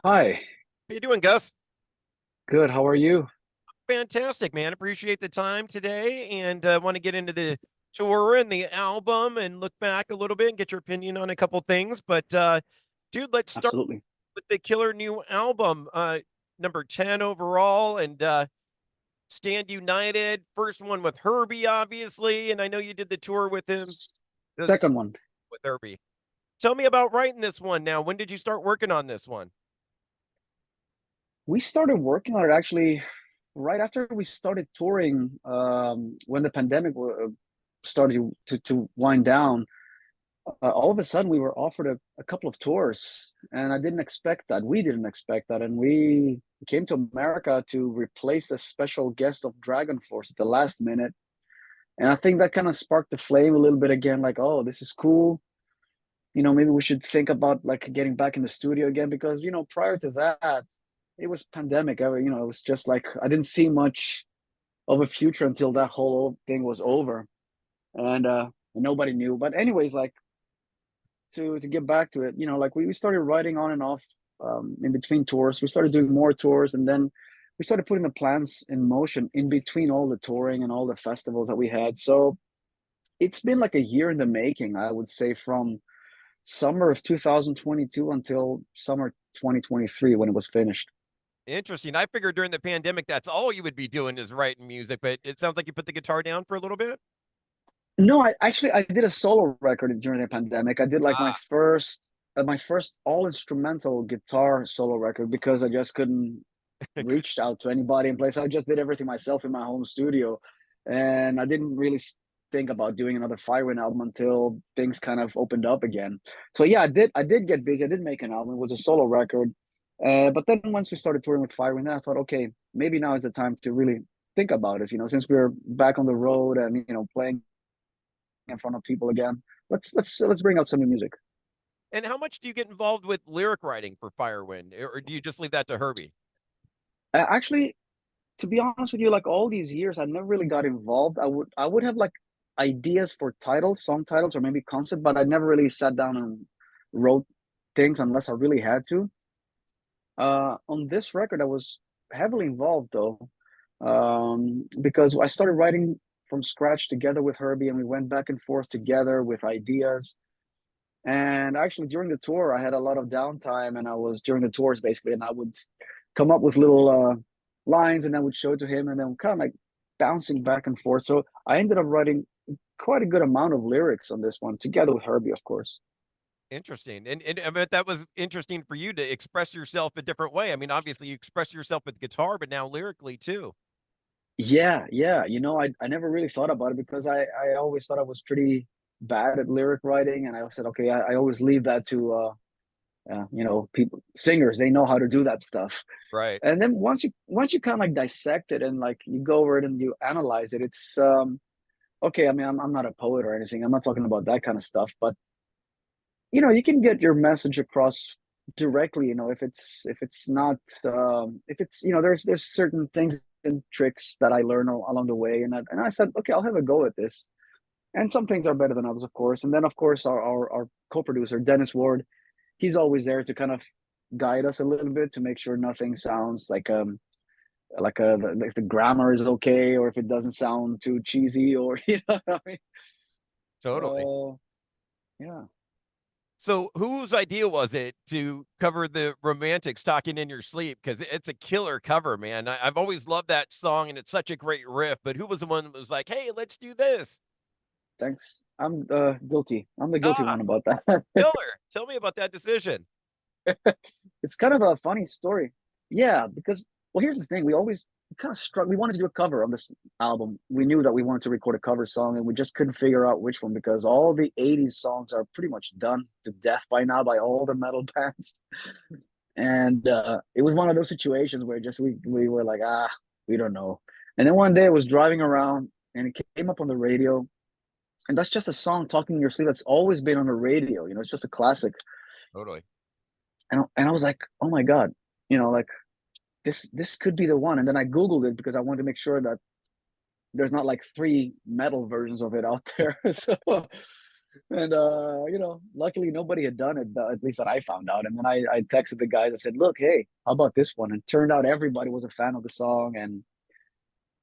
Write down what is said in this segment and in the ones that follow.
Hi, How you doing, Gus? good. How are you? Fantastic, man. Appreciate the time today, and want to get into the tour and the album and look back a little bit and get your opinion on a couple things. But dude, let's start Absolutely. with the killer new album, number 10 overall, and Stand United. First one with Herbie, obviously, and I know you did the tour with him Second one. with Herbie. Tell me about writing this one. Now, when did you start working on this one? We started working on it actually right after we started touring, when the pandemic started to wind down. All of a sudden, we were offered a couple of tours, and I didn't expect that. We didn't expect that. And we came to America to replace the special guest of Dragon Force at the last minute. And I think that kind of sparked the flame a little bit again, like, oh, this is cool. Maybe we should think about like getting back in the studio again because, prior to that, it was pandemic. It was just like I didn't see much of a future until that whole thing was over, and nobody knew. But anyways, like to get back to it, like we started writing on and off, in between tours. We started doing more tours, and then we started putting the plans in motion in between all the touring and all the festivals that we had. So it's been like a year in the making, I would say, from summer of 2022 until summer 2023 when it was finished. Interesting. I figured during the pandemic, that's all you would be doing is writing music, but it sounds like you put the guitar down for a little bit. No, I did a solo record during the pandemic. I did like Ah, my first all instrumental guitar solo record because I just couldn't reach out to anybody in place. I just did everything myself in my home studio, and I didn't really think about doing another Firewind album until things kind of opened up again. So yeah, I did get busy. I did make an album. It was a solo record, but then once we started touring with Firewind, then I thought, okay, maybe now is the time to really think about it. Since we're back on the road and playing in front of people again, let's bring out some new music. and how much do you get involved with lyric writing for Firewind, or do you just leave that to Herbie? Actually, to be honest with you, like all these years, I never really got involved. I would have like ideas for titles, song titles, or maybe concept, but I never really sat down and wrote things unless I really had to. On this record, I was heavily involved though, because I started writing from scratch together with Herbie, and we went back and forth together with ideas. And actually, during the tour, I had a lot of downtime, and I was during the tours basically, and I would come up with little lines, and I would show it to him, and then kind of like bouncing back and forth. So I ended up writing quite a good amount of lyrics on this one, together with Herbie, of course. Interesting. And I bet that was interesting for you to express yourself a different way. I mean, obviously you express yourself with guitar, but now lyrically too. Yeah, yeah. I never really thought about it because I always thought I was pretty bad at lyric writing, and I said, okay, I always leave that to people, singers. They know how to do that stuff. Right. And then once you kind of like dissect it and like you go over it and you analyze it, it's okay. I mean, I'm not a poet or anything. I'm not talking about that kind of stuff, but you can get your message across directly. If it's not, if it's, there's certain things and tricks that I learn along the way, and I said, okay, I'll have a go at this. And some things are better than others, of course. And then, of course, our co-producer Dennis Ward, he's always there to kind of guide us a little bit to make sure nothing sounds like the grammar is okay, or if it doesn't sound too cheesy, or what I mean. Totally. So yeah. So whose idea was it to cover the Romantics talking in your sleep? Because it's a killer cover, man. I've always loved that song and it's such a great riff, but who was the one that was like, hey, let's do this? Thanks. I'm guilty. I'm the guilty Ah, one about that. killer. Tell me about that decision. It's kind of a funny story. Yeah, because well, here's the thing. We always kind of struck. We wanted to do a cover on this album. We knew that we wanted to record a cover song, and we just couldn't figure out which one because all the '80s songs are pretty much done to death by now by all the metal bands. And it was one of those situations where just we were like, we don't know. And then one day I was driving around, and it came up on the radio, and that's just a song, "Talking in Your Sleep," that's always been on the radio. It's just a classic. Totally. And I was like, oh my god, like this could be the one. And then I googled it because I wanted to make sure that there's not like three metal versions of it out there. So And luckily nobody had done it, at least that I found out. And then I texted the guys. I said, "Look, hey, how about this one?" And it turned out everybody was a fan of the song, and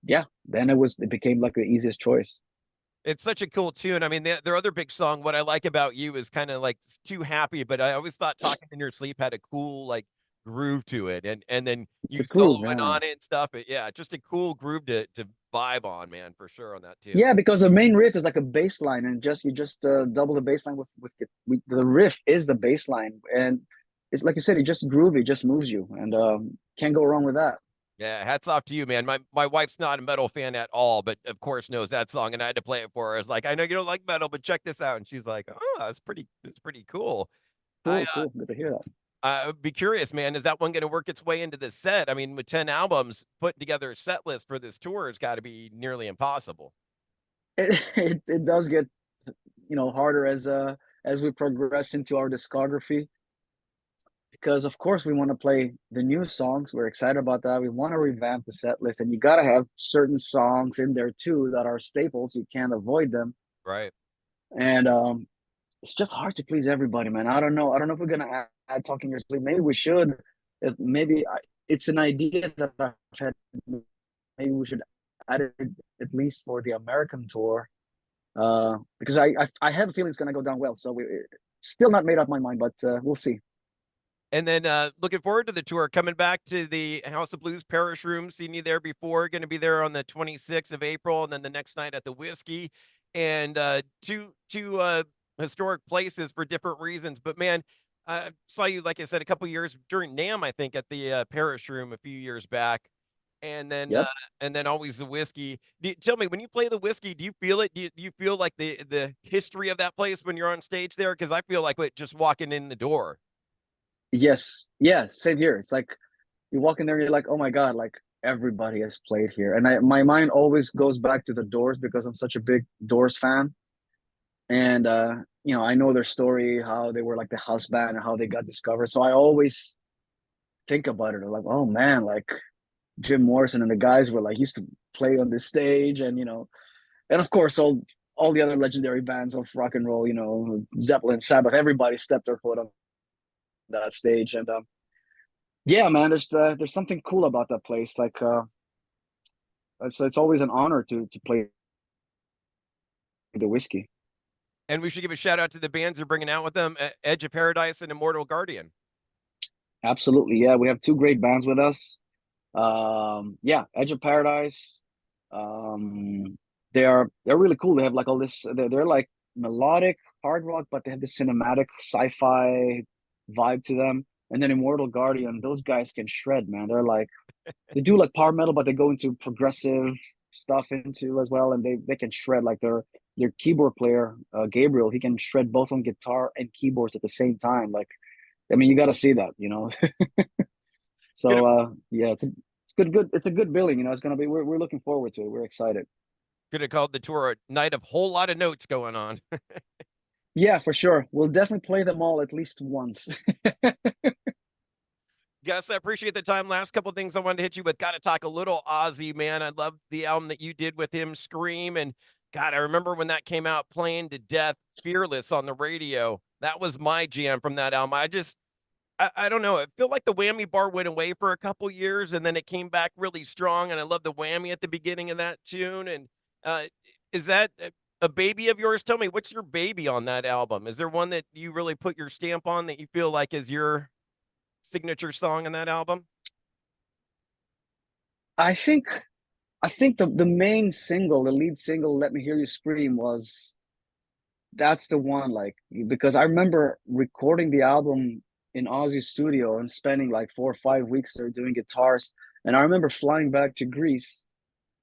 yeah, then it became like the easiest choice. It's such a cool tune. I mean, their other big song, "What I Like About You," is kind of like too happy, but I always thought "Talking in Your Sleep" had a cool like groove to it, and then It's you a groove, soloing yeah. on it and stuff. But yeah, just a cool groove to vibe on, man, for sure on that tune. Yeah, because the main riff is like a bass line, and just you just double the bass line the riff is the bass line, and it's like you said, it just groovy, just moves you, and can't go wrong with that. Yeah, hats off to you, man. My wife's not a metal fan at all, but of course knows that song, and I had to play it for her. I was like, I know you don't like metal, but check this out, and she's like, oh, it's pretty cool. I Cool, cool, good to hear that. I'd be curious, man. Is that one going to work its way into the set? I mean, with 10 albums, putting together a set list for this tour has got to be nearly impossible. It does get harder as we progress into our discography, because of course we want to play the new songs. We're excited about that. We want to revamp the set list, and you got to have certain songs in there too that are staples. You can't avoid them, Right. and it's just hard to please everybody, man. I don't know. I don't know if we're gonna add Talking Your Sleep. Maybe we should. If maybe it's an idea that I've had. Maybe we should add it at least for the American tour, because I have a feeling it's gonna go down well. So we still not made up my mind, but we'll see. And then looking forward to the tour, coming back to the House of Blues Parish Room, seen you there before, going to be there on the 26th of April, and then the next night at the Whisky, and two historic places for different reasons. But man, I saw you, like I said, a couple years during NAM, I think, at the Parish Room a few years back, and then Yep. always the Whisky. Tell me, when you play the Whisky, do you feel it? Do you feel like the history of that place when you're on stage there? Because I feel like just walking in the door. Yes. Yeah. Same here. It's like you walk in there and you're like, oh my god, like everybody has played here, and my mind always goes back to the Doors because I'm such a big Doors fan, and I know their story, how they were like the house band and how they got discovered. So I always think about it. I'm like, oh man, like Jim Morrison and the guys were like used to play on this stage, and and of course all the other legendary bands of rock and roll, Zeppelin, Sabbath, everybody stepped their foot on that stage, and yeah, man, there's something cool about that place. Like, it's always an honor to play the Whiskey. And we should give a shout out to the bands they're bringing out with them, Edge of Paradise and Immortal Guardian. Absolutely, yeah, we have two great bands with us. Yeah, Edge of Paradise. They're really cool. They have like all this. They're like melodic hard rock, but they have this cinematic sci-fi vibe to them. And then Immortal Guardian, those guys can shred, man. They do like power metal, but they go into progressive stuff into as well, and they can shred. Like their keyboard player, Gabriel, he can shred both on guitar and keyboards at the same time. Like, I mean, you got to see that. Gonna So yeah, it's a good billing. It's gonna be. We're looking forward to it. We're excited. gonna call the tour a night of whole lot of notes going on. Yeah, for sure. We'll definitely play them all at least once. Gus, I appreciate the time. Last couple things I wanted to hit you with. Got to talk a little Ozzy, man. I love the album that you did with him, Scream, and God, I remember when that came out, Playing to Death, Fearless on the radio. That was my jam from that album. I don't know. I feel like the whammy bar went away for a couple years and then it came back really strong. And I love the whammy at the beginning of that tune. And uh, is that a baby of yours? Tell me, what's your baby on that album? Is there one that you really put your stamp on that you feel like is your signature song on that album? I think I think the main single, the lead single, "Let Me Hear You Scream," that's the one. Like, because I remember recording the album in Ozzy's studio and spending like 4 or 5 weeks there doing guitars. And I remember flying back to Greece,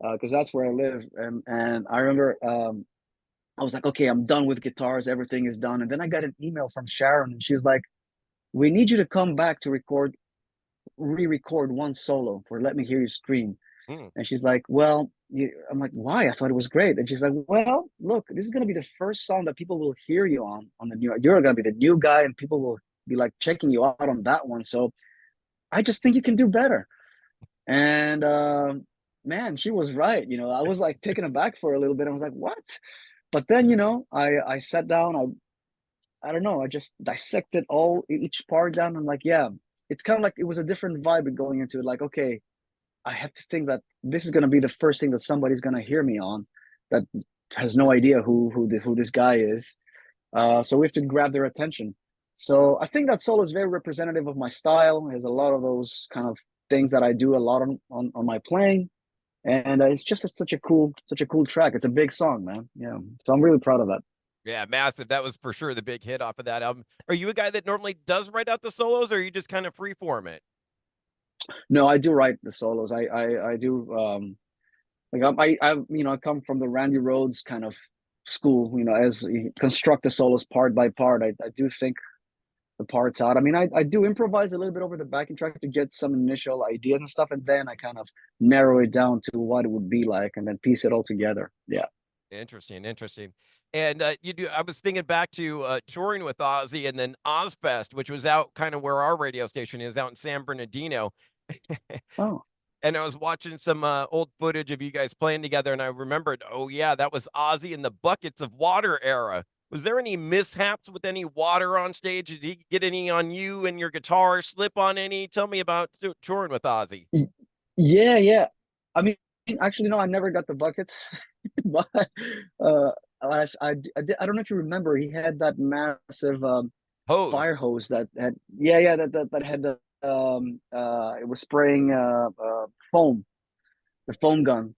because that's where I live, and I remember I was like, okay, I'm done with guitars. Everything is done. And then I got an email from Sharon, and she's like, we need you to come back to re-record one solo for "Let Me Hear You Scream." Mm, And she's like, well, I'm like, why? I thought it was great. And she's like, well, look, this is going to be the first song that people will hear you on the new, you're going to be the new guy, and people will be like checking you out on that one. So I just think you can do better. And man, she was right. I was like taken aback for a little bit. I was like, what? But then, I sat down, I don't know, I just dissected each part down. I'm like, yeah, it's kind of like it was a different vibe going into it. Like, okay, I have to think that this is gonna be the first thing that somebody's gonna hear me on that has no idea who this guy is. So we have to grab their attention. So I think that solo is very representative of my style. It has a lot of those kind of things that I do a lot on my playing, and it's just such a cool track. It's a big song, man. Yeah, so I'm really proud of that. Yeah, massive. That was for sure the big hit off of that album. Are you a guy that normally does write out the solos, or are you just kind of freeform it? No, I do write the solos. I do. Like I come from the Randy Rhoads kind of school. As you construct the solos part by part. I do think the parts out. I mean, I do improvise a little bit over the backing track to get some initial ideas and stuff, and then I kind of narrow it down to what it would be like, and then piece it all together. Yeah. Interesting, interesting. And you do. I was thinking back to touring with Ozzy, and then Ozfest, which was out kind of where our radio station is, out in San Bernardino. Oh. And I was watching some old footage of you guys playing together, and I remembered, oh yeah, that was Ozzy in the buckets of water era. Was there any mishaps with any water on stage? Did he get any on you and your guitar? Slip on any? Tell me about touring with Ozzy. Yeah, yeah. I mean, actually, no, I never got the buckets, but uh, I don't know if you remember, he had that massive Hose. fire hose that had, yeah, yeah, that had it was spraying foam, the foam gun,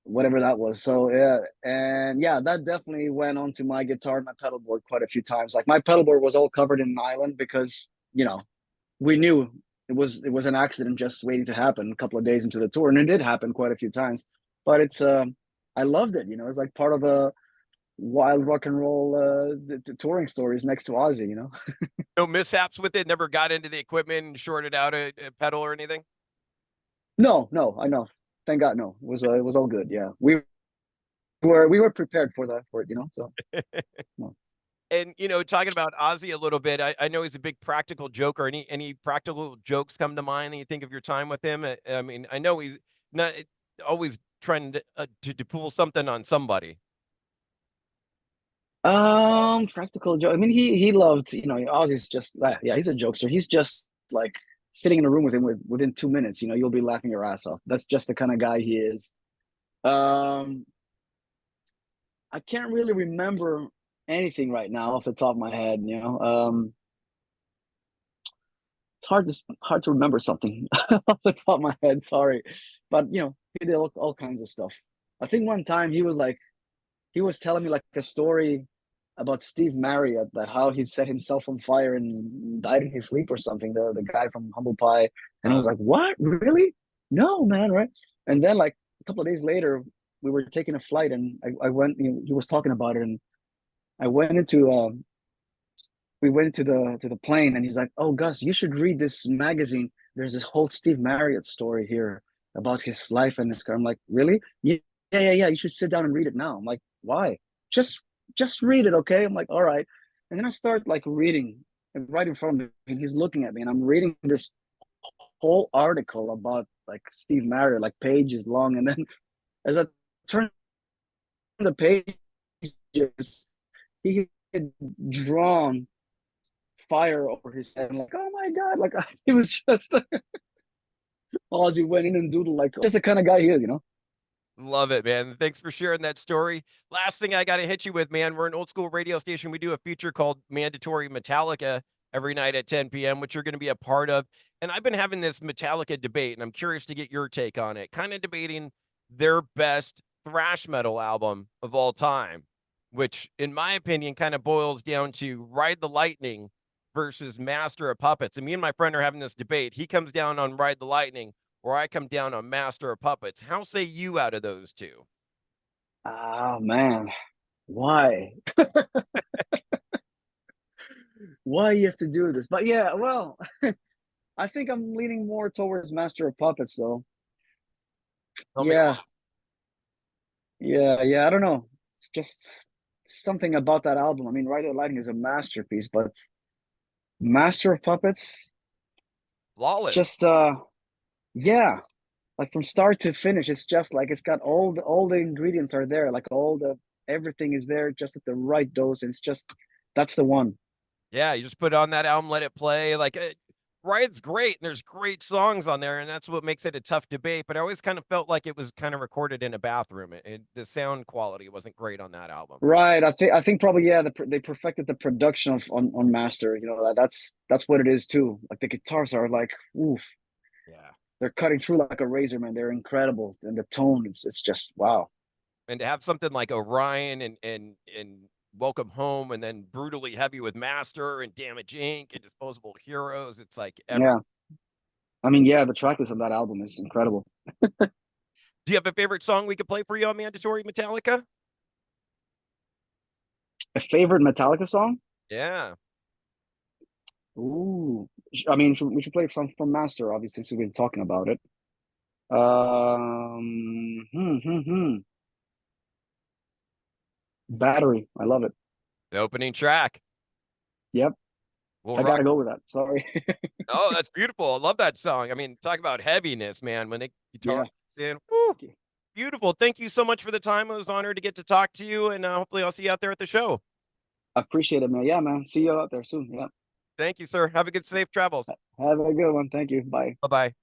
whatever that was. So yeah, and yeah, that definitely went onto my guitar and my pedal board quite a few times. Like my pedal board was all covered in nylon because we knew it was an accident just waiting to happen a couple of days into the tour, and it did happen quite a few times. But I loved it. It's like part of a wild rock and roll the touring stories next to Ozzy. No mishaps with it. Never got into the equipment and shorted out a pedal or anything. No, no, I know. Thank God, no. It was all good. Yeah, we were prepared for it. So no. And talking about Ozzy a little bit, I know he's a big practical joker. Any practical jokes come to mind that you think of your time with him? I mean, I know he's not always trying to pull something on somebody. Practical joke. I mean, he loved. Ozzy's just yeah, he's a jokester. He's just like sitting in a room with him within 2 minutes. You'll be laughing your ass off. That's just the kind of guy he is. Um, I can't really remember anything right now off the top of my head. It's hard to remember something off the top of my head. Sorry, but he did all kinds of stuff. I think one time he was telling me like a story about Steve Marriott, that how he set himself on fire and died in his sleep or something. The guy from Humble Pie, and I was like, "What? Really? No, man, right?" And then like a couple of days later, we were taking a flight, and I went. He was talking about it, and I went into we went to the plane, and he's like, "Oh, Gus, you should read this magazine. There's this whole Steve Marriott story here about his life and his car." I'm like, "Really? Yeah, yeah, yeah, yeah. You should sit down and read it now." I'm like, "Why? Just just read it, okay?" I'm like, "All right." And then I start like reading, and right in front of me, and he's looking at me, and I'm reading this whole article about like Steve Marriott, like pages long. And then as I turn the pages, he had drawn fire over his head. I'm like, "Oh my God!" Like it was just Ozzy went in and doodled, like just the kind of guy he is. Love it, man. Thanks for sharing that story. Last thing I got to hit you with, man. We're an old school radio station. We do a feature called Mandatory Metallica every night at 10 p.m., which you're going to be a part of. And I've been having this Metallica debate, and I'm curious to get your take on it. Kind of debating their best thrash metal album of all time, which, in my opinion, kind of boils down to Ride the Lightning versus Master of Puppets. And me and my friend are having this debate. He comes down on Ride the Lightning, or I come down on Master of Puppets. How say you out of those two? Oh man, why? Why you have to do this? But yeah, well, I think I'm leaning more towards Master of Puppets, though. Tell me Yeah, yeah, yeah. I don't know. It's just something about that album. I mean, Ride the Lightning is a masterpiece, but Master of Puppets, it's flawless. just yeah, like from start to finish, it's just like it's got all the ingredients are there, like all the Everything is there just at the right dose. And it's just, that's the one. Yeah, you just put on that album, let it play. Like, Riot's great, and there's great songs on there, and that's what makes it a tough debate. But I always kind of felt like it was kind of recorded in a bathroom. The sound quality wasn't great on that album. Right. I think probably, yeah, they perfected the production on master. You know, that's what it is too. Like the guitars are like, oof, Yeah. they're cutting through like a razor, man. They're incredible. And the tone, it's just wow. And to have something like Orion and Welcome Home, and then brutally heavy with Master and Damage Inc. and Disposable Heroes, it's like every. Yeah. I mean, yeah, the track list on that album is incredible. Do you have a favorite song we could play for you on Mandatory Metallica? A favorite Metallica song? Yeah. Ooh, I mean, we should play from Master, obviously, so we've been talking about it. Battery. I love it. The opening track. Yep. We'll I rock. gotta go with that. Sorry. Oh, that's beautiful. I love that song. I mean, talk about heaviness, man. When the guitar Yeah. gets in, woo, beautiful. Thank you so much for the time. I was honored to get to talk to you, and hopefully I'll see you out there at the show. I appreciate it, man. Yeah, man. See you out there soon. Yeah. Thank you, sir. Have a good, safe travels. Have a good one. Thank you. Bye. Bye bye.